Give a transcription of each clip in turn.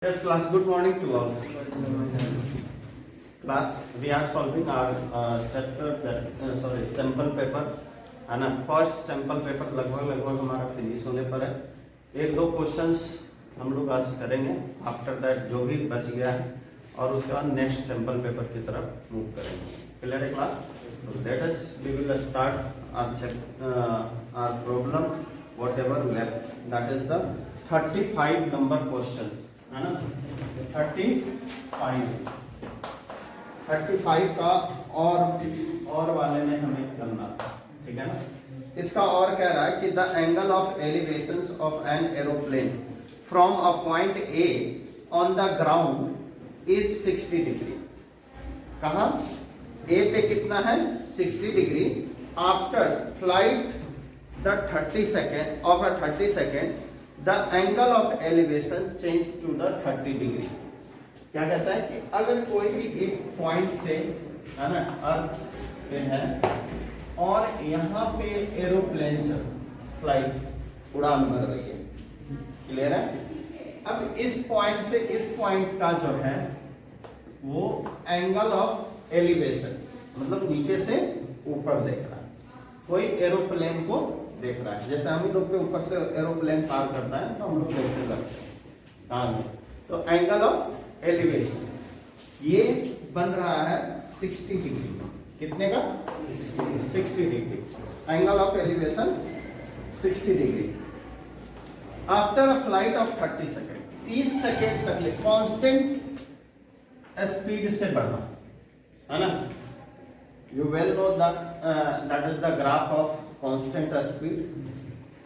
Yes, class. Good morning to all. Class, we are solving our chapter sample paper है ना. First sample paper लगभग हमारा finish होने पर है. एक दो क्वेश्चंस हम लोग आज करेंगे. आफ्टर दैट जो भी बच गया है और उसके बाद नेक्स्ट सैंपल पेपर की तरफ मूव करेंगे. क्लियर है class? Let us we will start our problem whatever left, that is the 35 number questions है ना. 35 का और वाले में हमें करना था. ठीक है ना. इसका और कह रहा है कि the angle of elevations of an aeroplane from a point A on the ground is 60 degree. कहा ए पे कितना है 60 degree. After flight the 30 seconds the angle of elevation change to the 30 degree. क्या कहता है कि अगर कोई भी एक पॉइंट से है ना अर्थ पे है और यहाँ पे एरोप्लेन चल फ्लाइट उड़ान भर रही है. क्लियर है. अब इस पॉइंट से इस पॉइंट का जो है वो एंगल ऑफ एलिवेशन मतलब नीचे से ऊपर देख रहा है. कोई एरोप्लेन को देख रहा है. जैसे हम लोग के ऊपर से एरोप्लेन पार करता है तो हम लोग देखने लगते हैं कहाँ में. तो एंगल ऑफ एलिवेशन ये बन रहा है 60 डिग्री. कितने का 60 degree. Angle of elevation 60 degree. After a flight of 30 second 30 second तक कांस्टेंट स्पीड से बढ़ना है ना. You well know that is the graph of constant speed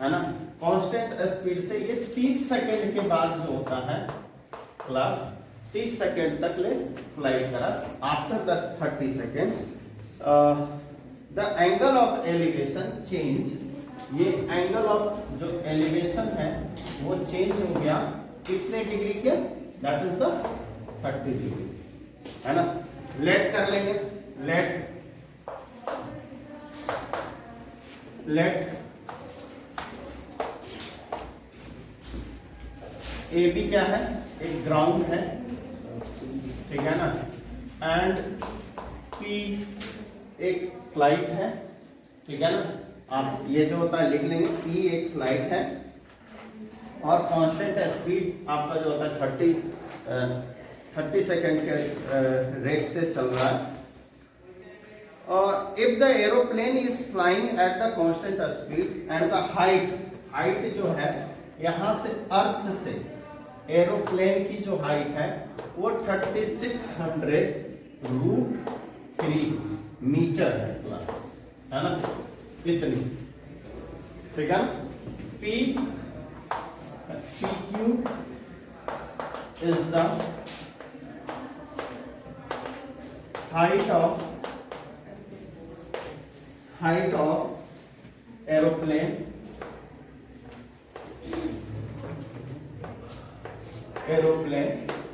है ना. कांस्टेंट स्पीड से ये 30 सेकेंड के बाद जो होता है क्लास 30 सेकेंड तक ले फ्लाइट करा. After the 30 seconds the angle of elevation change. ये एंगल ऑफ जो एलिवेशन है वो चेंज हो गया कितने डिग्री के. दैट इज द 30 डिग्री है ना. लेट कर लेंगे. लेट ए बी क्या है एक ग्राउंड है. ठीक है ना. एंड पी एक फ्लाइट है. ठीक है ना. आप ये जो होता है लिख लेंगे. पी एक फ्लाइट है और कांस्टेंट स्पीड आपका जो होता है 30 सेकेंड के रेट से चल रहा है. और if the aeroplane is flying at the constant speed and the height जो है यहां से अर्थ से एरोप्लेन की जो हाइट है वो 3600 √3 मीटर है क्लास है ना. इतनी. ठीक है. P Q is the height of aeroplane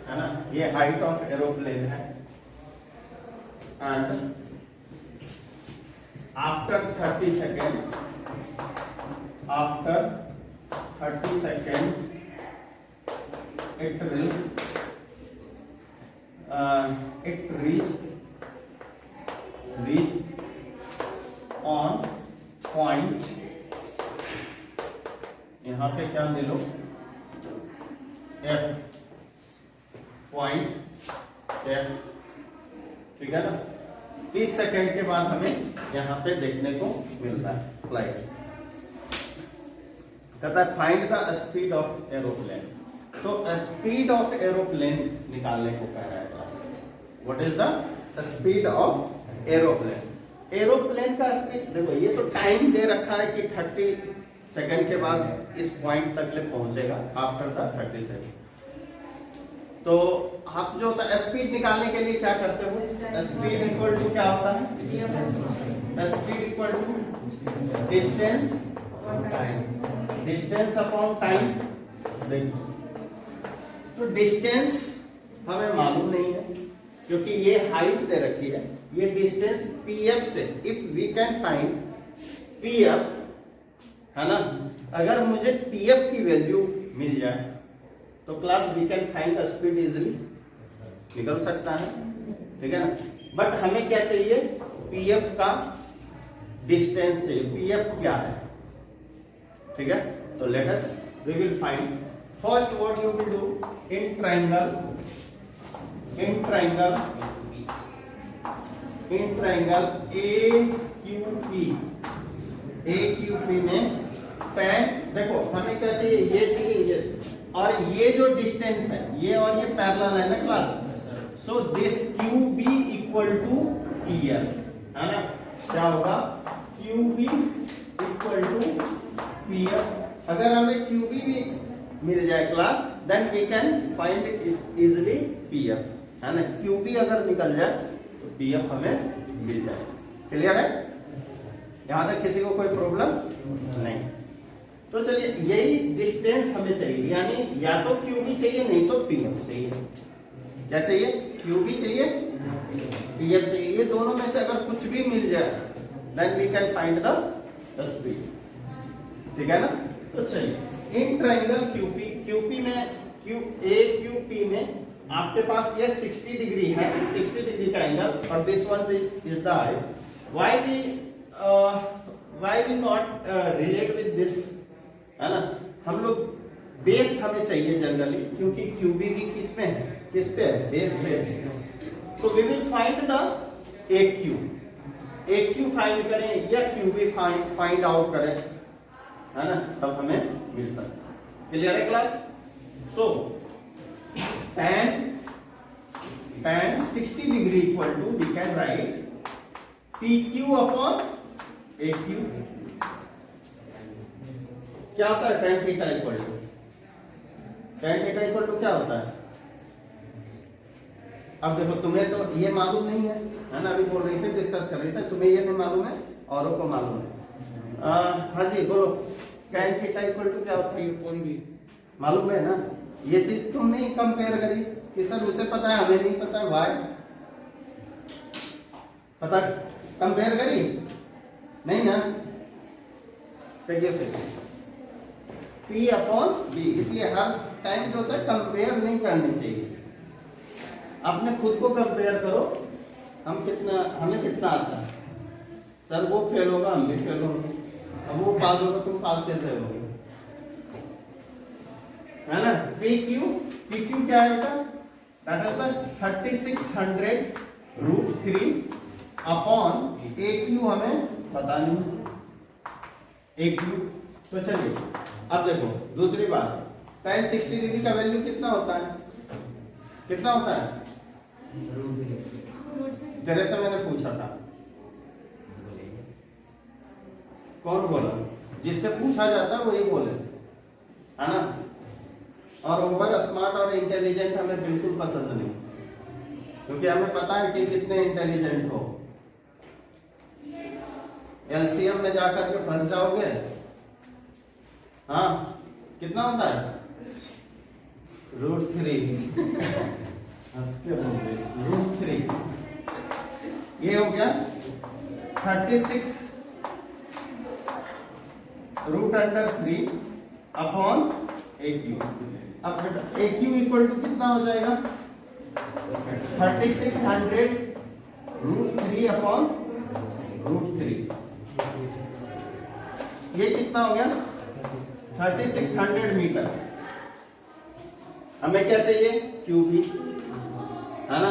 है ना. ये हाइट ऑफ एरोप्लेन है. And after 30 second it reach on point. यहां पे क्या ले लो F पॉइंट F. ठीक है ना. 30 सेकेंड के बाद हमें यहां पे देखने को मिलता है फ्लाइट. कहता है find the speed of aeroplane. तो स्पीड ऑफ एरोप्लेन निकालने को कह रहा है class. What is the speed of aeroplane. Aeroplane का स्पीड देखो ये तो टाइम दे रखा है कि 30 सेकेंड के बाद इस पॉइंट तक ले पहुंचेगा आफ्टर द 30 सेकेंड. तो आप जो होता है स्पीड निकालने के लिए क्या करते हो. स्पीड इक्वल टू क्या होता है. Speed equal to distance upon time. देखो तो डिस्टेंस हमें मालूम नहीं है क्योंकि ये हाइट दे रखी है. ये डिस्टेंस पीएफ से if we can find PF है ना. अगर मुझे पीएफ की वैल्यू मिल जाए तो class we can find speed easily, निकल सकता है, ठीक है ना। बट हमें क्या चाहिए, पीएफ का डिस्टेंस चाहिए, पीएफ क्या है, ठीक है। तो let us we will find first what you will do in triangle AQP में tan, देखो हमें क्या चाहिए, ये चाहिए ये, और ये जो डिस्टेंस है ये और ये पैरेलल है ना class, so this QB equal to PL, है ना। क्या होगा, QB इक्वल टू PL। अगर हमें QB भी मिल जाए class, then we can find easily PF, है ना। QB अगर निकल जाए तो PF हमें मिल जाए। क्लियर है, यहां तक किसी को कोई प्रॉब्लम नहीं। तो चलिए यही डिस्टेंस हमें चाहिए, यानी या तो QB चाहिए नहीं तो PF चाहिए। क्या चाहिए, QB चाहिए, PF चाहिए, ये दोनों में से अगर कुछ भी मिल जाए then we can find the speed, ठीक है ना। तो चलिए इन ट्रायंगल QP में AQP में आपके पास ये 60 डिग्री है, 60 डिग्री का एंगल, और this one is the height. Why we not relate with this, है ना। हम लोग बेस हमें चाहिए जनरली, क्योंकि QB भी किस में है, किस पे है, बेस पे है। तो we will find the AQ फाइंड करें या QB फाइंड आउट करें, है ना, तब हमें मिल सकता है। क्लियर है class. So tan 60 degree equal to we can write PQ upon AQ। क्या होता है tan theta equal to, tan theta equal to क्या होता है। अब देखो तुम्हें तो ये मालूम नहीं है ना, अभी बोल रही थी, डिस्कस कर रही थी, तुम्हें ये नहीं मालूम है, औरों को मालूम है। हाँ जी बोलो, tan थीटा इक्वल टू क्या होता है, मालूम है ना। ये चीज तुमने कंपेयर करी कि सर उसे पता है हमें नहीं पता है, वाई पता, कंपेयर करी नहीं ना। देखिए से P अपॉन B, इसलिए हर टाइम जो होता है कंपेयर नहीं करनी चाहिए, अपने खुद को कंपेयर करो, हमें कितना आता है। सर वो फेल होगा, हम भी फेल होंगे, अब वो पास होगा, तुम पास कैसे होगे, है ना। PQ क्या है बेटा, that is the 3600√3 upon AQ हमें पता नहीं AQ। तो चलिए अब देखो दूसरी बात, tan 60 डिग्री का वैल्यू कितना होता है, कितना होता है, तेरे से मैंने पूछा था, कौन बोला, जिससे पूछा जाता है वही बोले, है ना। और ओवर स्मार्ट और इंटेलिजेंट हमें बिल्कुल पसंद नहीं, क्योंकि हमें पता है कि कितने इंटेलिजेंट हो, एलसीएम में जाकर के फंस जाओगे। हाँ कितना होता है, √3 √3, ये हो गया 36 √3 अपॉन AQ। अब बेटा AQ इक्वल टू कितना हो जाएगा, 3600√3 अपॉन √3, ये कितना हो गया 3600 मीटर। हमें क्या चाहिए, QB, है ना।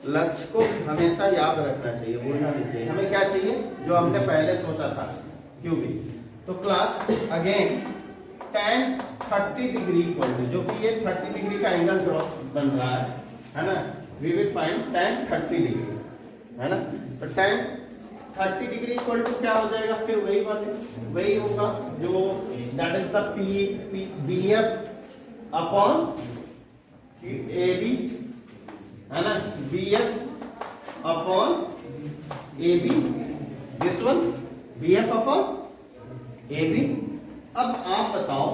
लक्ष्य को हमेशा याद रखना चाहिए, भूलना नहीं चाहिए। हमें क्या चाहिए, जो हमने पहले सोचा था, QB। तो class again tan 30 degree equal to, जो कि ये 30 डिग्री का एंगल ड्रॉप बन रहा है ना, we will find tan 30 degree, है ना। तो tan 30 डिग्री इक्वल टू क्या हो जाएगा, फिर वही होगा जो that is the BF upon AB, है ना, BF upon AB, this one BF upon AB। अब आप बताओ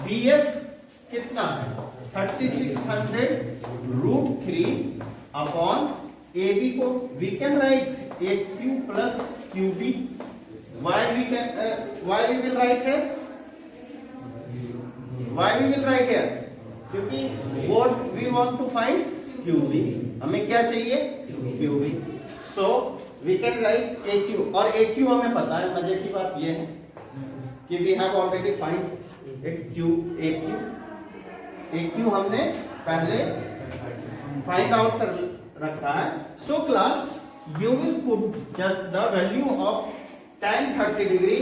BF कितना है, 3600√3 अपॉन AB को we can write AQ plus QB। why we will write here क्योंकि what we want to find QB, हमें क्या चाहिए QB, so we can write AQ, और AQ हमें पता है। मजे की बात ये है कि we have already find it Q, AQ हमने पहले फाइंड आउट कर रखा है। So class you will put just the value of tan 30 degree,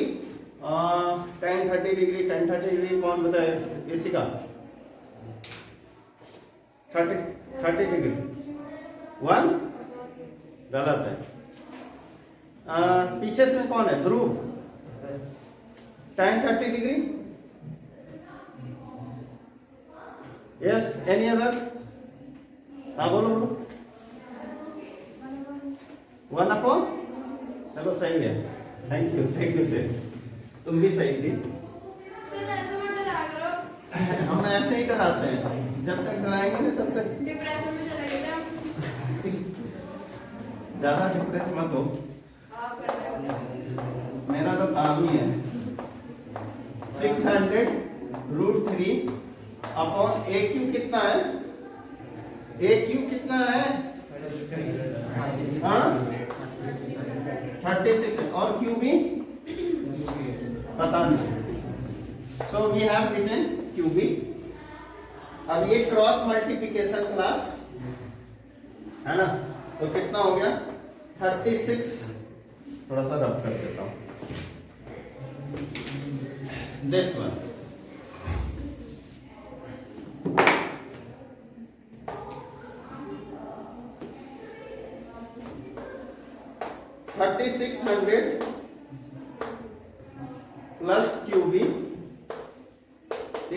tan 30 degree कौन बताए किसी का 30 डिग्री 1 गलत है। पीछे से कौन है ध्रुव, tan 30 degree, yes any other, हाँ बोलो बोलो, 1/, चलो सही है, थैंक यू सर, तुम भी सही थी। हम ऐसे ही डराते हैं, जब तक डराएंगे ना तब तक डिप्रेशन में चले गए। ज्यादा डिप्रेस मत हो, आप कर रहे हो। मेरा तो काम ही है। 600√3 अपॉन AQ कितना है, AQ कितना है, हाँ 36, और QB पता नहीं। So we have written QB। अब ये क्रॉस मल्टीप्लिकेशन क्लास है ना, तो कितना हो गया 36, थोड़ा सा रब कर देता हूं, this one 3600 plus QB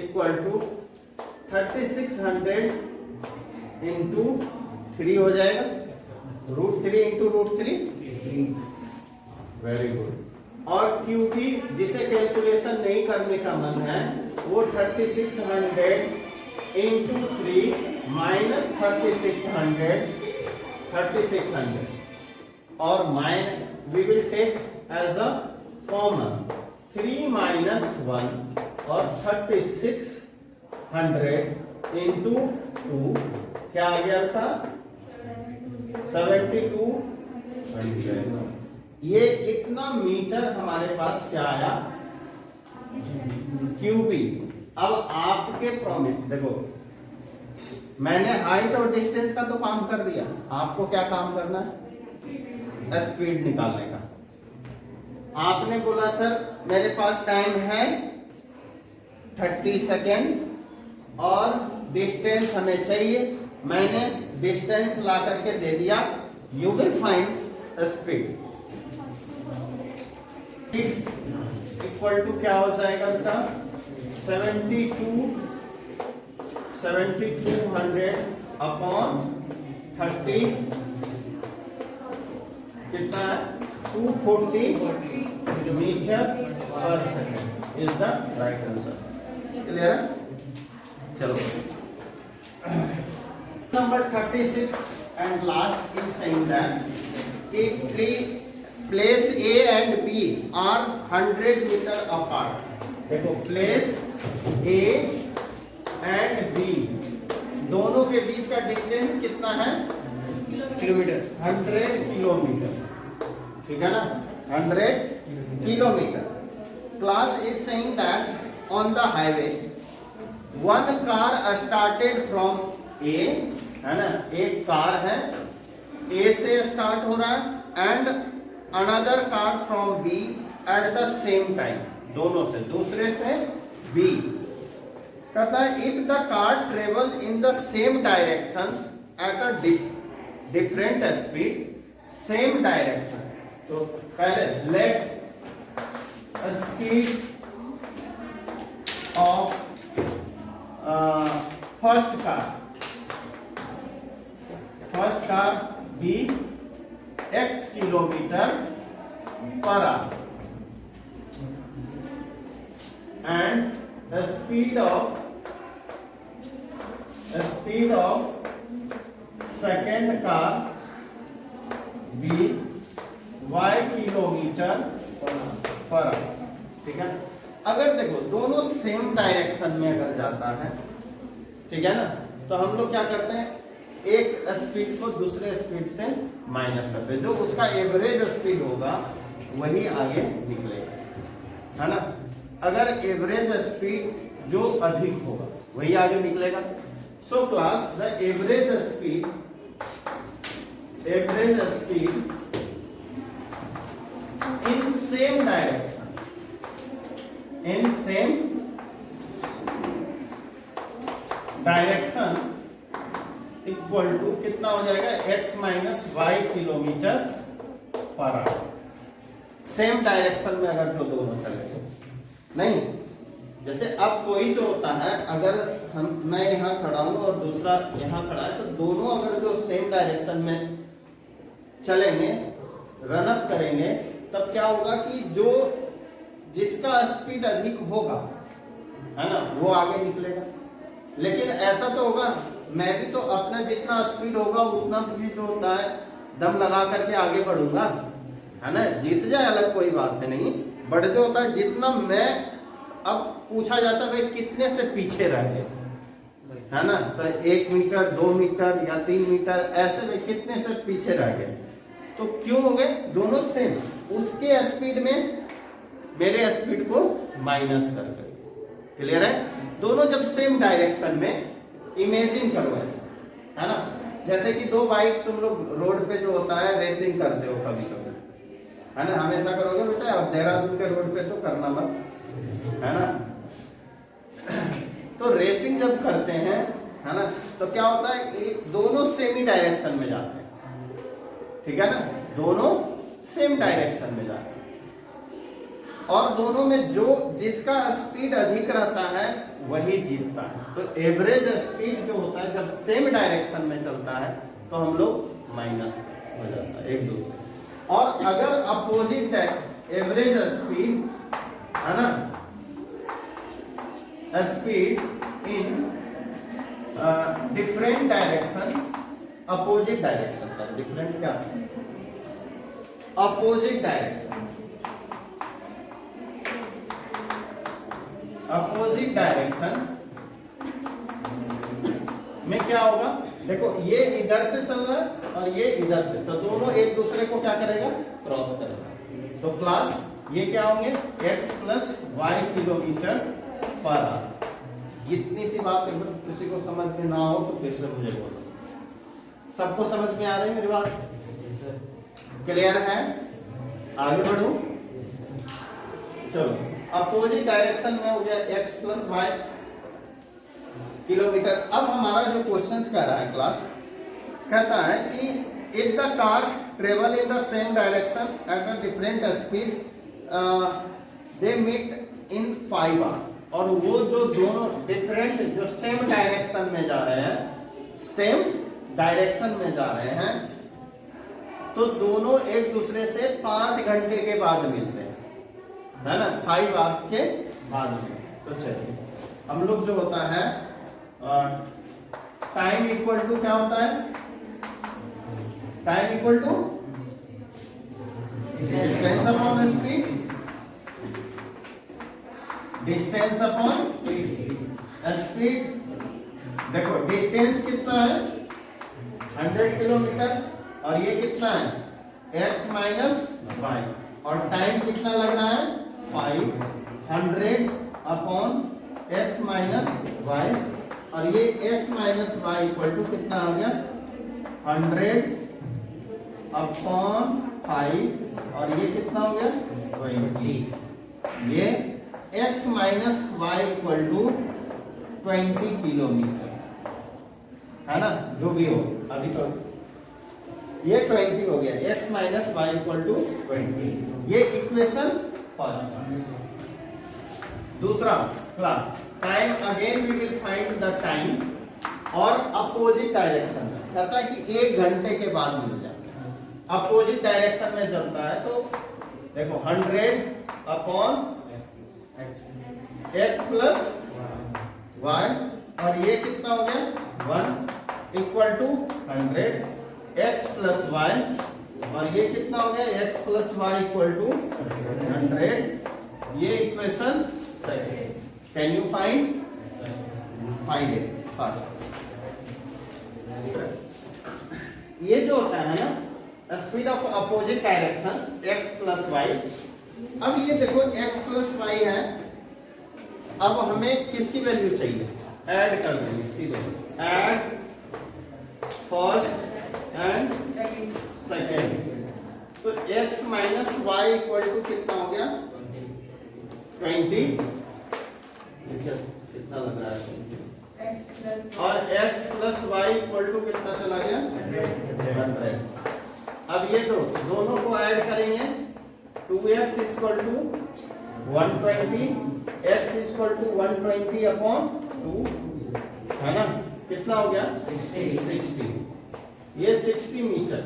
equal to 3600 into 3 हो जाएगा, √3 इंटू √3, वेरी गुड। और QB जिसे कैलकुलेशन नहीं करने का मन है वो 3600 इंटू 3 माइनस 3600 और we will take as a common 3 minus 1 और 3600 into 2 क्या आ गया बेटा 72। ये इतना मीटर हमारे पास क्या आया QB। अब आपके प्रॉमिस देखो, मैंने हाइट और डिस्टेंस का तो काम कर दिया, आपको क्या काम करना है, स्पीड निकालने का। आपने बोला सर मेरे पास टाइम है 30 सेकेंड और डिस्टेंस हमें चाहिए, मैंने डिस्टेंस ला करके दे दिया, you will find speed equal to क्या हो जाएगा बेटा 7200 अपॉन 30 कितना है 240 metre per second is the right answer. Clear है, चलो number 36 and last is saying that if place A and B are 100 metre apart. देखो प्लेस A एंड B दोनों के बीच का डिस्टेंस कितना है किलोमीटर, 100 किलोमीटर, ठीक है ना 100 kilometre. Class is saying that on the highway one car started from A, है ना, एक कार है ए से स्टार्ट हो रहा है and another car from B at the same time, दोनों से दूसरे से बी। कहता है if the car travel in the same directions at a different speed, same direction, तो पहले let speed of first car be x kilometre per hour and the speed of second car be y kilometre per hour, ठीक है। अगर देखो दोनों same direction में अगर जाता है ठीक है ना। तो हम लोग क्या करते हैं, एक स्पीड को दूसरे स्पीड से माइनस करते हैं, जो उसका एवरेज स्पीड होगा वही आगे निकलेगा, है ना। अगर एवरेज स्पीड जो अधिक होगा वही आगे निकलेगा। सो class the average speed in same direction equal to कितना हो जाएगा, x minus Y kilometre per hour. Same direction में अगर जो दोनों चले तो नहीं, जैसे अब कोई जो होता है, अगर मैं यहाँ खड़ा हूं और दूसरा यहाँ खड़ा है, तो दोनों अगर जो सेम डायरेक्शन में चलेंगे, रन अप करेंगे, तब क्या होगा कि जो जिसका स्पीड अधिक होगा, है ना, वो आगे निकलेगा। लेकिन ऐसा तो होगा, मैं भी तो अपना जितना स्पीड होगा उतना भी जो होता है दम लगा करके आगे बढ़ूंगा, है ना। जीत जाए अलग कोई बात है नहीं, बट जो होता है जितना मैं, अब पूछा जाता है भाई कितने से पीछे रह गए, है ना, तो 1 मीटर 2 मीटर या 3 मीटर ऐसे में कितने से पीछे रह गए, तो क्यों हो गए, दोनों सेम, उसके स्पीड में मेरे स्पीड को माइनस कर कर। क्लियर है, दोनों जब सेम डायरेक्शन में, इमेजिन करो ऐसा, है ना, जैसे कि दो बाइक तुम लोग रोड पे जो होता है रेसिंग करते हो कभी कभी, है ना, हमेशा करोगे बेटा, अब देहरादून के रोड पे तो करना मत, है ना। तो रेसिंग जब करते हैं, है ना, तो क्या होता है, दोनों सेम ही डायरेक्शन में जाते हैं, ठीक है ना, दोनों सेम डायरेक्शन में जाते हैं, और दोनों में जो जिसका स्पीड अधिक रहता है वही जीतता है। तो एवरेज स्पीड जो होता है जब सेम डायरेक्शन में चलता है तो हम लोग माइनस हो जाता है एक दूसरे। और अगर अपोजिट एवरेज स्पीड, है ना, speed in different direction, opposite direction का डिफरेंट क्या, अपोजिट डायरेक्शन, अपोजिट डायरेक्शन में क्या होगा, देखो ये इधर से चल रहा है और ये इधर से, तो दोनों एक दूसरे को क्या करेगा, क्रॉस करेगा। तो क्लास ये क्या होंगे, x plus Y kilometre per hour. इतनी सी बात, अगर किसी को समझ में ना हो तो फिर से मुझे बोलो। सबको समझ में आ रही है मेरी बात, क्लियर है, आगे बढ़ो, चलो। अपोजिट डायरेक्शन में हो गया x प्लस वाई किलोमीटर। अब हमारा जो क्वेश्चन कह रहा है क्लास, कहता है कि if the car travel in the same direction at a different speeds they meet in 5 hour, और वो जो दोनों डिफरेंट जो सेम डायरेक्शन में जा रहे हैं, सेम डायरेक्शन में जा रहे हैं, तो दोनों एक दूसरे से 5 घंटे के बाद मिलते हैं, है ना, 5 आवर्स के बाद में। तो चलिए हम लोग जो होता है टाइम इक्वल टू क्या होता है, time equal to distance upon speed, distance upon speed. देखो डिस्टेंस कितना है 100 किलोमीटर, और ये कितना है x माइनस वाई, और टाइम कितना लग रहा है 500 अपॉन x माइनस वाई, और ये x minus Y equal to कितना आ गया 100 अपॉन 5, और ये कितना हो गया 20। ये x minus Y equal to 20 kilometre, है ना, जो भी हो, अभी तो ये 20 हो गया, x minus Y equal to 20। ये इक्वेशन फर्स्ट। दूसरा class, time again we will find the time, और अपोजिट डायरेक्शन में कहता है कि 1 घंटे के बाद मिल जाता है। अपोजिट डायरेक्शन में चलता है तो देखो 100 अपॉन x प्लस वाई, और ये कितना हो गया 1 equal to 100 x plus Y, और ये कितना हो गया x plus Y equal to 100। ये equation second. Can you find it. ये जो होता है ना speed of opposite directions x plus Y. अब ये देखो x प्लस वाई है, अब हमें किसकी वैल्यू चाहिए, ऐड कर देंगे सीधे, ऐड फर्स्ट एंड सेकेंड। तो x minus Y equal to कितना हो गया 20, कितना लग रहा है, और x plus Y equal to कितना चला गया 100। अब ये दोनों को ऐड करेंगे, 2x equal to 120, x equal to 120 upon 2, है ना, कितना हो गया 60। ये 60 मीटर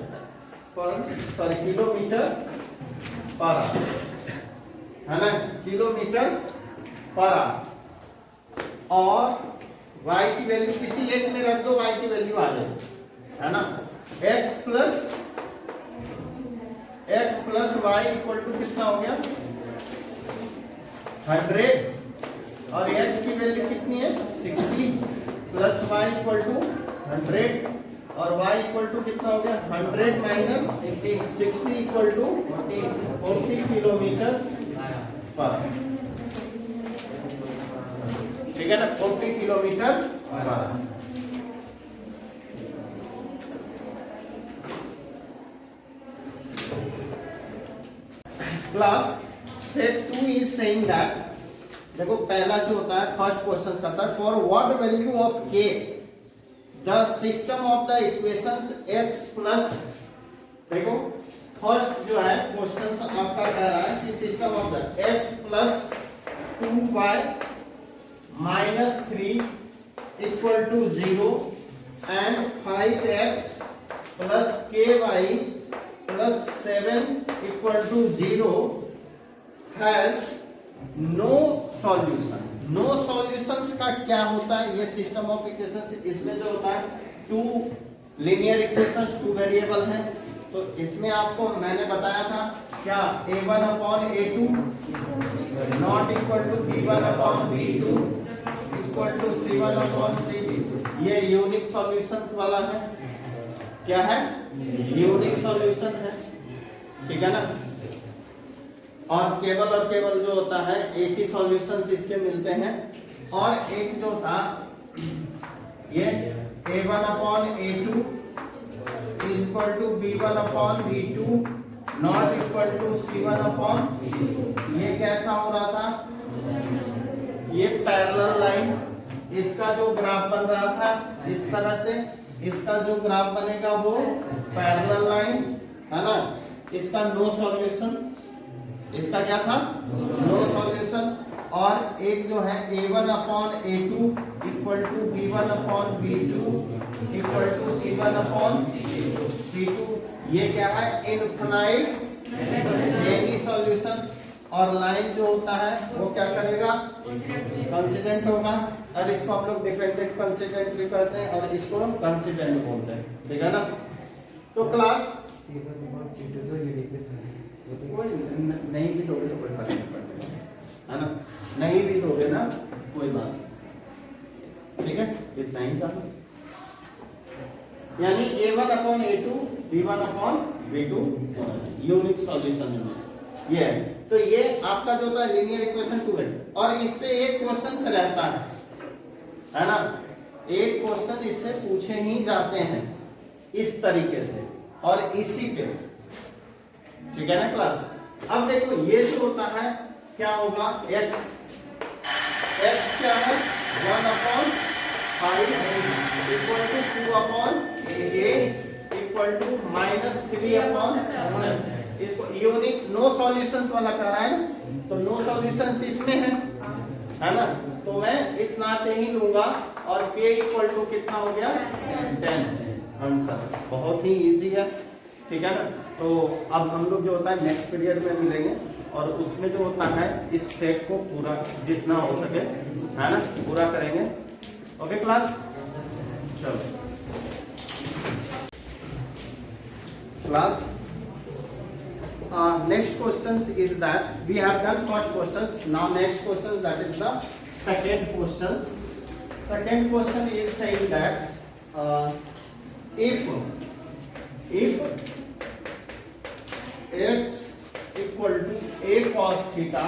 पर सॉरी किलोमीटर पर आवर, है ना, किलोमीटर पर आवर। और y की वैल्यू किसी एक में रख दो, y की वैल्यू आ जाएगी, है ना। x plus Y equal to कितना हो गया 100, और x की वैल्यू कितनी है 60, प्लस वाई इक्वल टू 100, और y इक्वल टू कितना हो गया 100 माइनस 60 इक्वल टू 40 किलोमीटर पर, ठीक है ना, 40 kilometre per. Class set 2 is saying that, देखो पहला जो होता है फर्स्ट क्वेश्चन करता है, for what value of k the system of the equations x plus, देखो फर्स्ट जो है क्वेश्चन आपका कह रहा है कि system of the x plus 2y minus 3 equal to 0 and 5x plus ky plus 7 equal to 0 has no solution. No solutions का क्या होता है, ये सिस्टम ऑफ इक्वेशंस, इसमें जो होता है 2 लीनियर इक्वेशंस 2 वेरिएबल हैं, तो इसमें आपको मैंने बताया था क्या, a1 upon a2 not equal to b1 upon b2 equal to c1 upon c2। ये यूनिक सॉल्यूशंस वाला है, क्या है, यूनिक सॉल्यूशन है, ठीक है ना। और केवल जो होता है एक ही सॉल्यूशंस इसके मिलते हैं, और एक जो था ये a1 upon a2 equal to b1 upon b2 not equal to c1 upon c2। ये कैसा हो रहा था, ये पैरेलल लाइन, इसका जो ग्राफ बन रहा था इस तरह से, इसका जो ग्राफ बनेगा वो पैरेलल लाइन, है ना। इसका नो सॉल्यूशन, इसका क्या था नो सॉल्यूशन। और एक जो है a1 upon a2 equal to b1 upon b2 equal to c1 upon c2। ये क्या है, इनफिनाइट एनी सॉल्यूशंस। और लाइन जो होता है वो क्या करेगा, कंसिस्टेंट होगा, और इसको हम लोग डिपेंडेंट कंसिस्टेंट भी करते हैं, और इसको हम कंसिस्टेंट बोलते हैं, ठीक है ना। तो क्लास नहीं भी दोगे तो कोई फर्क नहीं पड़ता, है ना, नहीं भी दोगे ना कोई बात, ठीक है, इतना ही था। यानी a1 upon a2 b1 upon b2 unique solution में ये है। तो ये आपका जो था लीनियर इक्वेशन 2 है, और इससे एक क्वेश्चन से रहता है ना, एक क्वेश्चन इससे पूछे ही जाते हैं इस तरीके से और इसी पे, ठीक है ना क्लास। अब देखो ये जो होता है क्या होगा, x क्या है 1 upon 5 equal to 2 upon a equal to minus 3 upon, इसको यूनिक नो सॉल्यूशंस वाला कर रहा है, तो नो सॉल्यूशंस इसमें है ना, तो मैं इतना पे ही लूंगा, और k इक्वल टू कितना हो गया 10 आंसर। बहुत ही इजी है, ठीक है ना। तो अब हम लोग जो होता है नेक्स्ट पीरियड में मिलेंगे, और उसमें जो होता है इस सेट को पूरा जितना हो सके, है ना, पूरा करेंगे। ओके क्लास, चलो class. Next questions is that we have done first questions. Now next question, that is the second questions. second question is saying that if x equal to a cos theta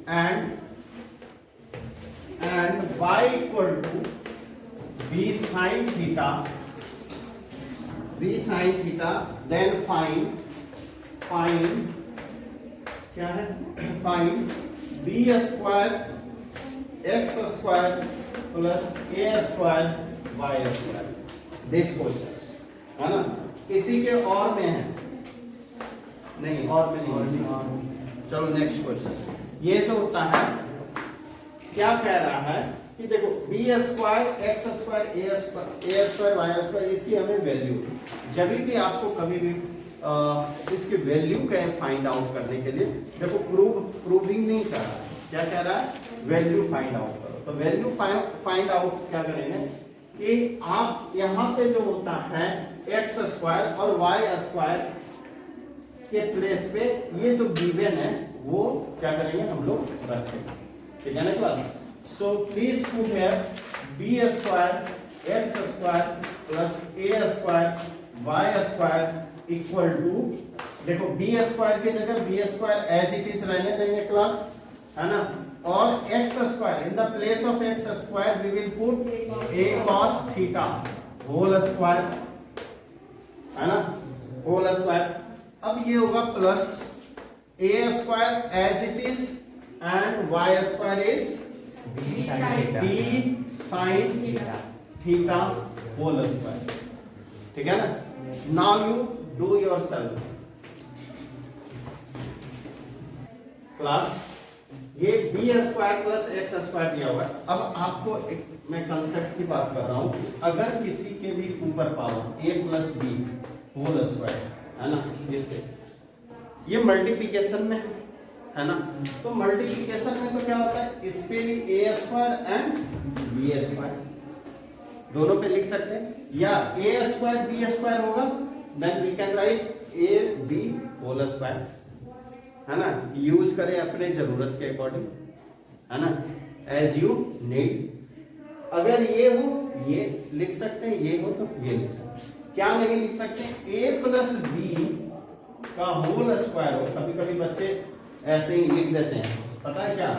and y equal to b sin theta, then find क्या है, find b square x square plus a square y square, this question है ना। इसी के और में है, नहीं और में नहीं। चलो नेक्स्ट क्वेश्चन। ये जो होता है क्या कह रहा है कि देखो बी स्क्वायर एक्स स्क्वायर ए स्क्वायर वाई स्क्वायर, इसकी हमें वैल्यू, जब भी आपको कभी भी इसकी वैल्यू का फाइंड आउट करने के लिए, देखो प्रूविंग नहीं कर रहा है, क्या कह रहा है, वैल्यू फाइंड आउट करो। तो वैल्यू फाइंड आउट क्या करेंगे कि आप यहाँ पे जो होता है एक्स स्क्वायर और वाई स्क्वायर के प्लेस पे ये जो गिवन है वो क्या करेंगे, हम लोग रखेंगे, ठीक है ना class. So please put here B square X square plus A square Y square equal to, देखो बी स्क्वायर की जगह B square as it is रहने देंगे क्लास, है ना, और X square in the place of X square we will put A cos theta whole square, है ना, होल स्क्वायर। अब ये होगा plus A square as it is and Y square is B sign theta whole square, ठीक है ना। Now you do yourself class, ये B square plus X square दिया हुआ है। अब आपको एक मैं कंसेप्ट की बात कर रहा हूं, अगर किसी के भी ऊपर पावर ए प्लस बी होल स्क्वायर, है ना, इसके ये मल्टीप्लिकेशन में है ना, तो मल्टीप्लिकेशन में तो क्या होता है, इस पे भी A square and B square दोनों पे लिख सकते हैं, या ए स्क्वायर बी स्क्वायर होगा, then we can write A B whole square, है ना, यूज करें अपने जरूरत के अकॉर्डिंग, है ना, एज यू नीड। अगर ये हो ये लिख सकते हैं, ये हो तो ये लिख सकते हैं, क्या नहीं लिख सकते, a प्लस बी का होल स्क्वायर हो, कभी कभी बच्चे ऐसे ही लिख देते हैं, पता है क्या,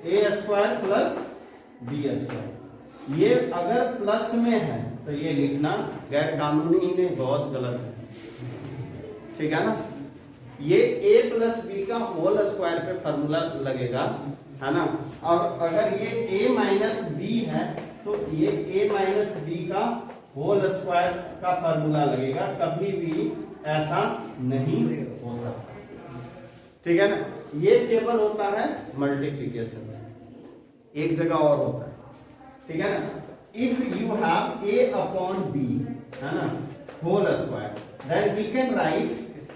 ए स्क्वायर प्लस बी स्क्वायर, ये अगर प्लस में है तो ये लिखना गैर कानूनी नहीं, बहुत गलत है, ठीक है ना। ये a प्लस बी का होल स्क्वायर पे फॉर्मूला लगेगा, है ना, और अगर ये a माइनस बी है तो ये a माइनस बी का होल स्क्वायर का फॉर्मूला लगेगा, कभी भी ऐसा नहीं हो सकता, ठीक है ना। ये टेबल होता है मल्टीप्लिकेशन, एक जगह और होता है, ठीक है ना। If you have a upon b, है ना, whole square, then we can write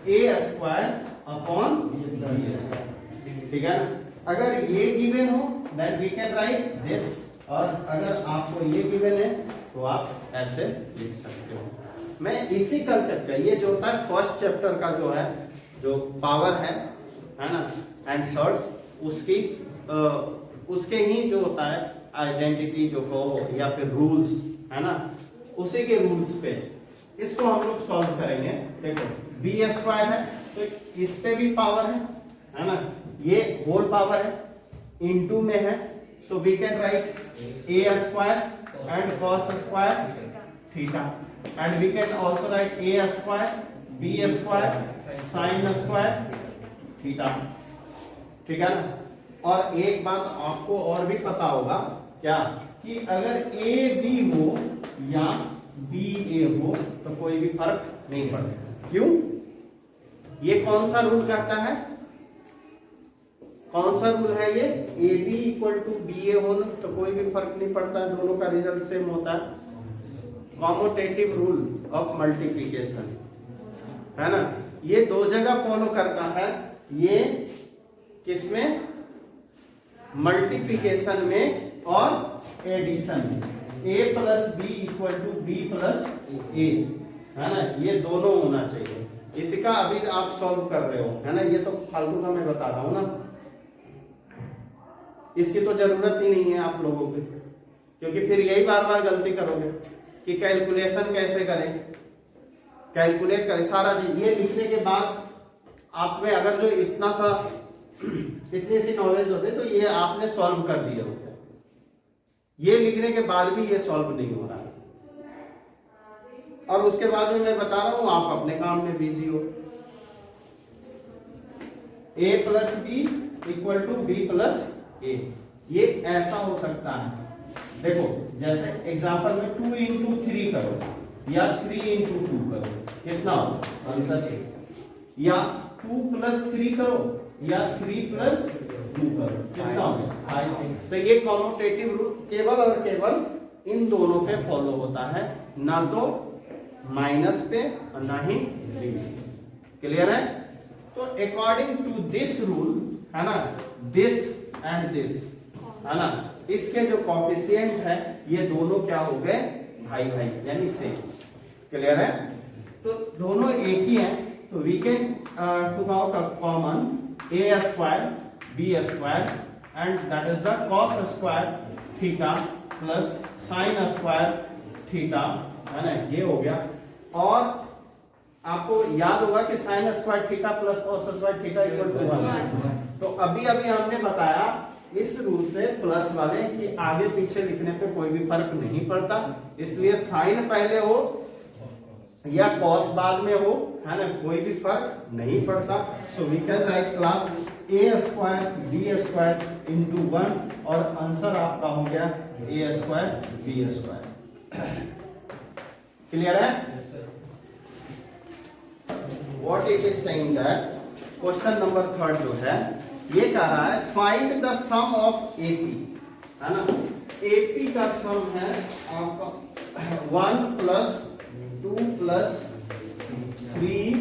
a square upon b square, ठीक है ना। अगर ये गिवन हो then we can write this, और अगर आपको ये गिवन है तो आप ऐसे लिख सकते हो। मैं इसी कंसेप्ट का, ये जो होता है फर्स्ट चैप्टर का जो है, जो पावर है ना, एंड सर्ट्स, उसके ही जो होता है आइडेंटिटी जो हो या फिर रूल्स, है ना, उसी के रूल्स पे इसको हम लोग सॉल्व करेंगे। देखो बी स्क्वायर है तो इस पे भी पावर है ना, ये होल पावर है, इनटू में है, so we can write A square and cos square theta, and we can also write a square b square sin square theta, ठीक है ना। और एक बात आपको और भी पता होगा क्या, कि अगर a b हो या b a हो तो कोई भी फर्क नहीं पड़ेगा, क्यों, ये कौन सा रूल कहता है, कौन सा रूल है ये, A B equal to B A हो तो कोई भी फर्क नहीं पड़ता है, दोनों का रिजल्ट सेम होता है, कॉम्यूटेटिव रूल ऑफ मल्टीप्लिकेशन, है ना। ये दो जगह फॉलो करता है, ये किसमें, मल्टीप्लिकेशन में और एडिशन में, a plus B equal to B plus A, है ना, ये दोनों होना चाहिए। इसका अभी आप सॉल्व कर रहे हो, है ना, ये तो फालतू का मैं बता रहा हूं ना, इसकी तो जरूरत ही नहीं है आप लोगों को, क्योंकि फिर यही बार बार गलती करोगे कि कैलकुलेशन कैसे करें, कैलकुलेट करें सारा चीज। ये लिखने के बाद आप में अगर जो इतना सा इतनी सी नॉलेज होते तो ये आपने सॉल्व कर दिया होता, ये लिखने के बाद भी ये सॉल्व नहीं हो रहा है। और उसके बाद में मैं बता रहा हूं आप अपने काम में बिजी हो। a plus B equal to B plus A, ये ऐसा हो सकता है। देखो जैसे एग्जांपल में 2 इंटू 3 करो या 3 इंटू 2 करो, कितना हो आंसर है। या 2 प्लस 3 करो या 3 प्लस 2 करो, कितना हो 5। तो ये कॉम्यूटेटिव रूल केवल और केवल इन दोनों पे फॉलो होता है, ना तो माइनस पे और ना ही डिवीजन। क्लियर है? तो अकॉर्डिंग टू दिस रूल है ना, दिस एंड दिस है ना, इसके जो कोएफिशिएंट है ये दोनों क्या हो गए, भाई भाई यानी सेम। क्लियर है? तो दोनों एक ही हैं, तो we can took out a common a square b square and that is the cos square theta plus sin square theta, है ना, ये हो गया। और आपको याद होगा कि sin square theta plus cos square theta equal to 1। तो अभी अभी हमने बताया इस रूल से प्लस वाले कि आगे पीछे लिखने पे कोई भी फर्क नहीं पड़ता, इसलिए साइन पहले हो या कॉस बाद में हो, है ना, कोई भी फर्क नहीं पड़ता। So we can write class a square b square into 1 और आंसर आपका हो गया a square b square. Clear है? What it is saying that question number 3 जो है ये कह रहा है find the sum of AP, है ना। एपी का सम है आपका 1 plus 2 plus 3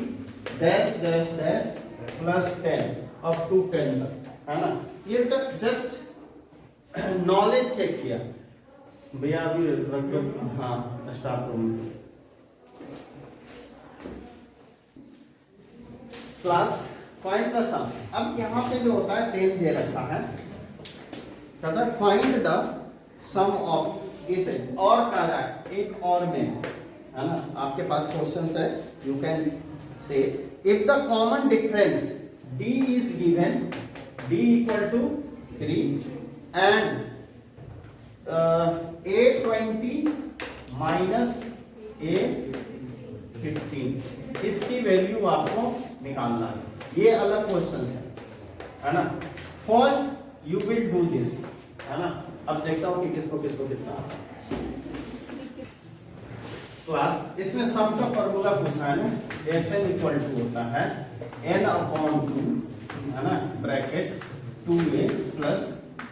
dash dash dash plus 10 up to 10 तक, है ना। ये जस्ट नॉलेज चेक किया भैया, अभी रख लो, हाँ staff room class find the sum. अब यहाँ पे जो होता है 10 दे रखा है, कहता है फाइंड द सम ऑफ, इसे और कह रहा है एक और में, है ना, आपके पास क्वेश्चन है, you can say if the common difference d is given, d equal to 3 and a20 minus a15, इसकी वैल्यू आपको निकालना है। ये अलग क्वेश्चन है ना। First you will do this, है ना। अब देखता हूं कि किसको किसको कितना आता है। क्लास इसमें सम का फॉर्मूला पूछा है ना, Sn इक्वल टू होता है n अपॉन 2, है ना, bracket 2a plus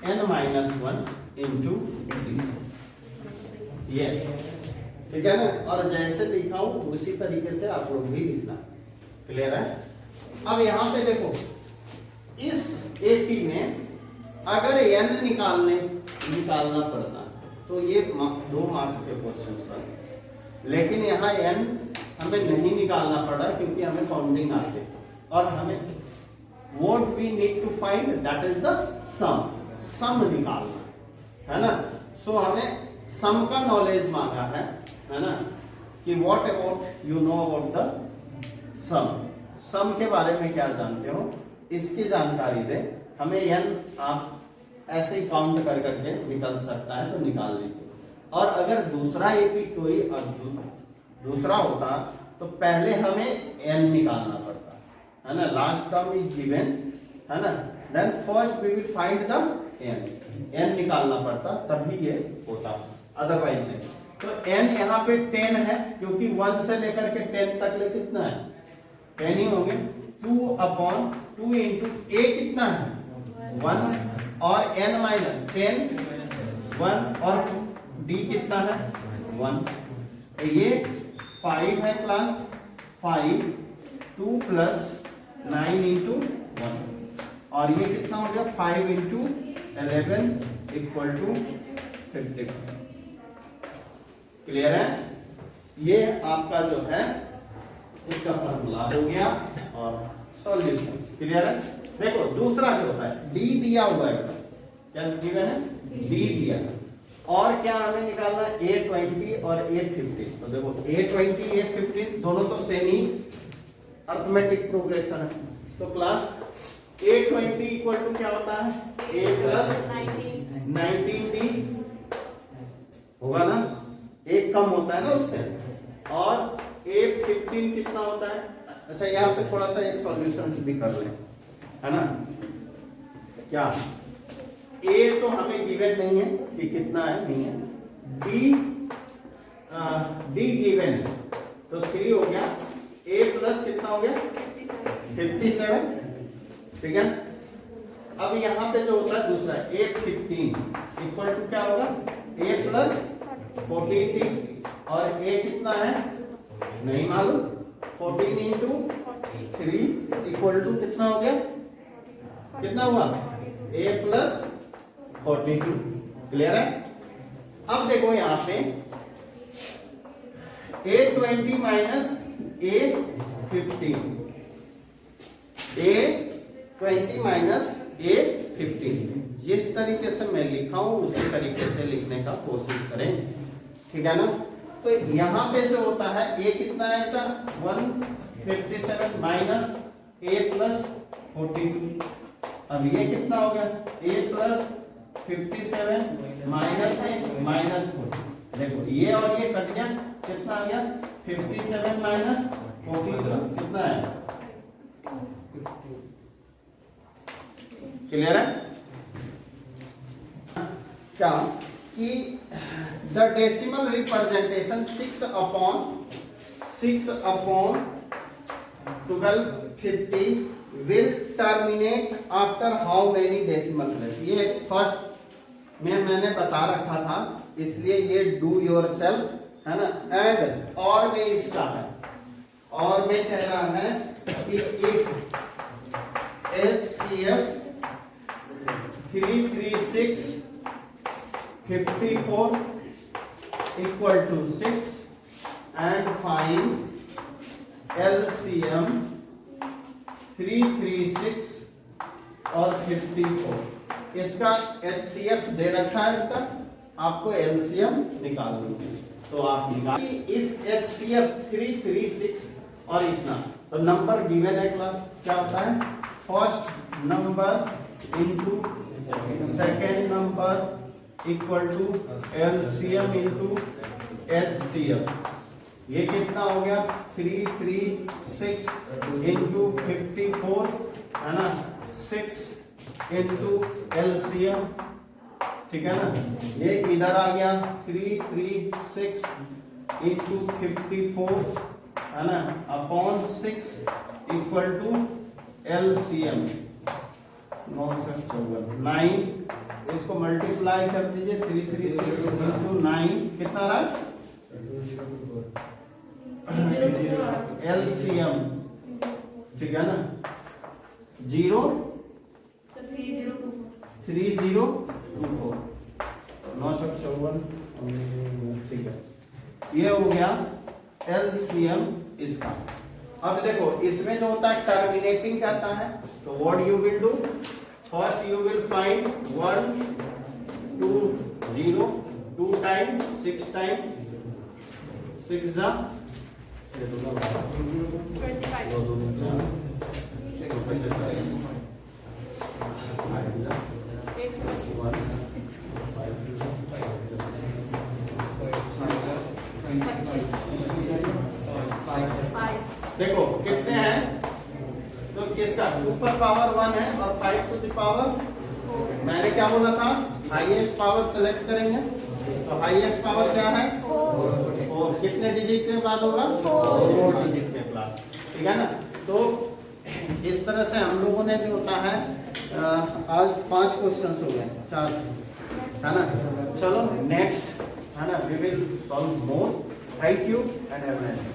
n minus 1 into ये, ठीक है ना। और जैसे लिखा हूं उसी तरीके से आप लोग भी लिखना। क्लियर है? अब यहां पे देखो इस एपी में अगर n निकालना पड़ता तो ये 2 मार्क्स के क्वेश्चंस पर, लेकिन यहाँ n हमें नहीं निकालना पड़ा क्योंकि हमें फाउंडिंग आते, और हमें what we need to find that is the sum निकालना, है ना। सो हमें सम का नॉलेज मांगा है ना, कि what about you know about the sum के बारे में क्या जानते हो, इसकी जानकारी दे हमें। n आप ऐसे ही काउंट कर करके निकल सकता है तो निकाल लीजिए। और अगर दूसरा एपी कोई दूसरा होता तो पहले हमें n निकालना पड़ता, है ना। लास्ट टर्म इज गिवन, है ना, then first we will find the n निकालना पड़ता, तभी ये होता, अदरवाइज नहीं। तो n यहाँ पे 10 है क्योंकि 1 से लेकर के 10 तक ले कितना है, 10 ही होंगे। 2 अपॉन 2 इंटू a कितना है 1 और n माइनस 10 1 और d कितना है 1, तो ये 5 है क्लास 5 2 प्लस 9 इंटू 1, और ये कितना हो गया 5 इंटू 11 इक्वल टू 50। क्लियर है? ये आपका जो है इसका फॉर्मूला हो गया और सॉल्यूशन। क्लियर है? देखो दूसरा जो है डी दिया हुआ है, क्या गिवन है? डी दिया। और क्या हमें निकालना है? A20 और A15। तो देखो A20 A15 दोनों तो सेम ही अर्थमेटिक प्रोग्रेशन है। तो क्लास A20 इक्वल टू क्या होता है? A प्लस 19D होगा ना, एक कम होता है ना उससे। और A15 कितना होता है? अच्छा यहाँ पे थोड़ा सा एक सॉल्यूशन भी कर लें, है ना। क्या A तो हमें गिवन नहीं है कि कितना है, नहीं है। D गिवन है, तो 3 हो गया। A प्लस कितना हो गया? 57, ठीक है। अब यहाँ पे जो होता है दूसरा A15 इक्वल टू क्या होगा? A plus 14D। और A कितना है नहीं मालूम। 14 इंटू 3 इक्वल टू कितना हो गया? कितना हुआ? A plus 42। क्लियर है? अब देखो यहाँ पे A20 minus A15, A20 minus A15 जिस तरीके से मैं लिखा हूं उसी तरीके से लिखने का कोशिश करें, ठीक है ना। तो यहाँ पे जो होता है A कितना है बेटा? 157 माइनस A प्लस 42। अब ये कितना हो गया? A प्लस 57 माइनस है माइनस 40। देखो ये और ये कट गया, कितना आ गया? 57 माइनस 42 कितना है? क्लियर है? क्या कि the decimal representation 6 upon 1250 will terminate after how many decimal place। ये फर्स्ट में मैंने बता रखा था, इसलिए ये डू योर सेल्फ है ना। एंड और में इसका है, और में कह रहा है कि if HCF 336 54 equal to 6 and find LCM 336 और 54। इसका HCF दे रखा है, इसका आपको LCM निकालनी है। तो आप निकाल इफ HCF 336 और इतना, तो नंबर गिवन है क्लास क्या होता है? First number into second number equal to LCM into HCF। ये कितना हो गया? 336 इंटू 54 है ना, 6 इंटू LCM, ठीक है ना। ये इधर आ गया 336 इंटू 54 है ना अपॉन 6 इक्वल टू LCM 9। इसको मल्टीप्लाई कर दीजिए, 336 इंटू 9 कितना रहा? LCM, ठीक है ना, 3024 954, ठीक है। ये हो गया LCM इसका। अब देखो इसमें जो होता है टर्मिनेटिंग कहता है, तो what you will do? First you will find 1 2 0 2 time 6 time 6 जा 5। देखो कितने हैं? तो किसका ऊपर पावर 1 है और 5 टू द पावर, मैंने क्या बोला था? हाईएस्ट पावर सेलेक्ट करेंगे। तो हाईएस्ट पावर क्या है? 4। कितने डिजिट के बाद होगा? 4 डिजिट के बाद, ठीक है ना। तो इस तरह से हम लोगों ने जो होता है आज 5 क्वेश्चन हो गए, 4 है ना। चलो नेक्स्ट है ना, we will solve more. Thank you and have a nice day.